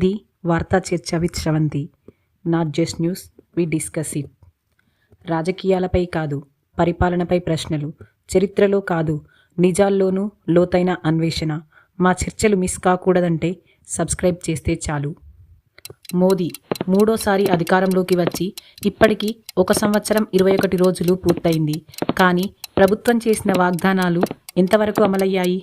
The Vaartha Charcha with Sravanthi. Not just news, we discuss it. రాజకీయాలపై కాదు, పరిపాలనపై ప్రశ్నలు, చరిత్రలో కాదు, నిజాల్లోనూ లోతైన అన్వేషణ. మా చర్చలు మిస్ కాకూడదంటే సబ్స్క్రైబ్ చేస్తే చాలు. మోదీ మూడోసారి అధికారంలోకి వచ్చి ఇప్పటికీ 1 సంవత్సరం 21 రోజులు పూర్తయింది. కానీ ప్రభుత్వం చేసిన వాగ్దానాలు ఎంతవరకు అమలయ్యాయి?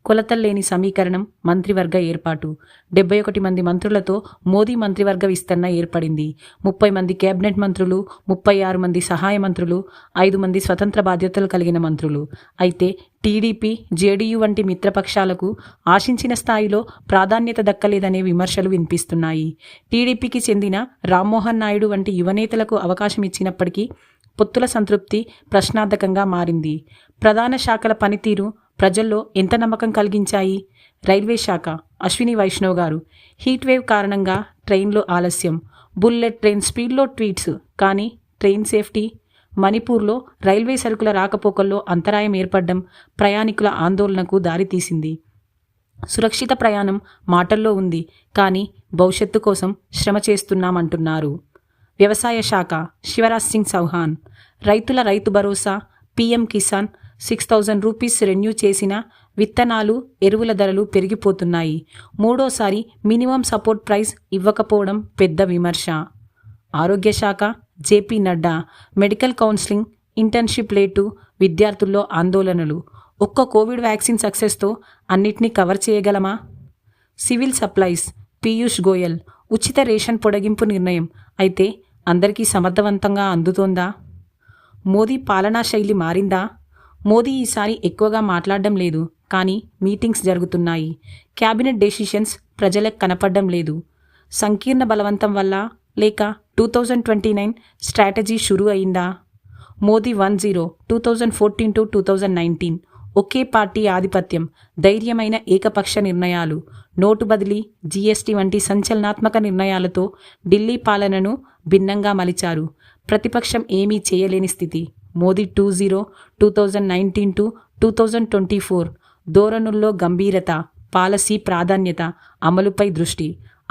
కొలతల్లేని సమీకరణం మంత్రివర్గ ఏర్పాటు. 71 మంది మంత్రులతో మోదీ మంత్రివర్గ విస్తరణ ఏర్పడింది. 30 మంది కేబినెట్ మంత్రులు, 36 మంది సహాయ మంత్రులు, 5 మంది స్వతంత్ర బాధ్యతలు కలిగిన మంత్రులు. అయితే టీడీపీ, జేడీయూ వంటి మిత్రపక్షాలకు ఆశించిన స్థాయిలో ప్రాధాన్యత దక్కలేదనే విమర్శలు వినిపిస్తున్నాయి. టీడీపీకి చెందిన రామ్మోహన్ నాయుడు వంటి యువనేతలకు అవకాశం ఇచ్చినప్పటికీ పొత్తుల సంతృప్తి ప్రశ్నార్థకంగా మారింది. ప్రధాన శాఖల పనితీరు ప్రజల్లో ఎంత నమ్మకం కలిగించాయి? రైల్వే శాఖ, అశ్విని వైష్ణవ్ గారు, హీట్ వేవ్ కారణంగా ట్రైన్లో ఆలస్యం, బుల్లెట్ ట్రైన్ స్పీడ్లో ట్వీట్స్. కానీ ట్రైన్ సేఫ్టీ? మణిపూర్లో రైల్వే సరుకుల రాకపోకల్లో అంతరాయం ఏర్పడడం ప్రయాణికుల ఆందోళనకు దారితీసింది. సురక్షిత ప్రయాణం మాటల్లో ఉంది, కానీ భవిష్యత్తు కోసం శ్రమ చేస్తున్నామంటున్నారు. వ్యవసాయ శాఖ, శివరాజ్ సింగ్ చౌహాన్, రైతుల Rythu Bharosa, PM Kisan 6,000 rupees renew చేసిన విత్తనాలు, ఎరువుల ధరలు పెరిగిపోతున్నాయి. మూడోసారి మినిమం సపోర్ట్ ప్రైస్ ఇవ్వకపోవడం పెద్ద విమర్శ. ఆరోగ్య శాఖ, JP Nadda, medical counselling, internship late, విద్యార్థుల్లో ఆందోళనలు. ఒక్క కోవిడ్ వ్యాక్సిన్ సక్సెస్తో అన్నిటినీ కవర్ చేయగలమా? సివిల్ సప్లైస్, పీయూష్ గోయల్, ఉచిత రేషన్ పొడిగింపు నిర్ణయం అయితే అందరికీ సమర్థవంతంగా అందుతోందా? మోదీ పాలనా శైలి మారిందా? మోదీ ఈసారి ఎక్కువగా మాట్లాడడం లేదు, కానీ మీటింగ్స్ జరుగుతున్నాయి. క్యాబినెట్ డెసిషన్స్ ప్రజలకు కనపడడం లేదు. సంకీర్ణ బలవంతం వల్ల, లేక 2029 స్ట్రాటజీ షురూ అయిందా? మోదీ 1-0 2014 to 2019, ఒకే పార్టీ ఆధిపత్యం, ధైర్యమైన ఏకపక్ష నిర్ణయాలు, నోటు బదిలీ, జీఎస్టీ వంటి సంచలనాత్మక నిర్ణయాలతో ఢిల్లీ పాలనను భిన్నంగా మలిచారు. ప్రతిపక్షం ఏమీ చేయలేని స్థితి. మోదీ 2-0 2019 to 2024, ధోరణుల్లో గంభీరత, పాలసీ ప్రాధాన్యత, అమలుపై దృష్టి.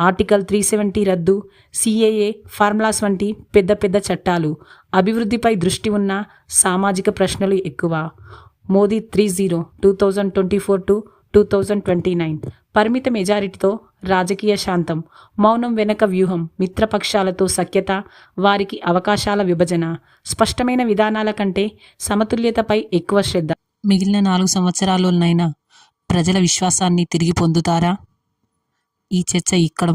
ఆర్టికల్ 370 రద్దు, సిఏఏ, ఫార్ములాస్ వంటి పెద్ద పెద్ద చట్టాలు. అభివృద్ధిపై దృష్టి ఉన్న సామాజిక ప్రశ్నలు ఎక్కువ. మోదీ 3-0 2024 to 2029, పరిమిత మెజారిటీతో రాజకీయ శాంతం, మౌనం వెనక వ్యూహం, మిత్రపక్షాలతో సఖ్యత, వారికి అవకాశాల విభజన, స్పష్టమైన విధానాల కంటే సమతుల్యతపై ఎక్కువ శ్రద్ధ. మిగిలిన 4 సంవత్సరాల్లోనైనా ప్రజల విశ్వాసాన్ని తిరిగి పొందుతారా? ఈ చర్చ ఇక్కడ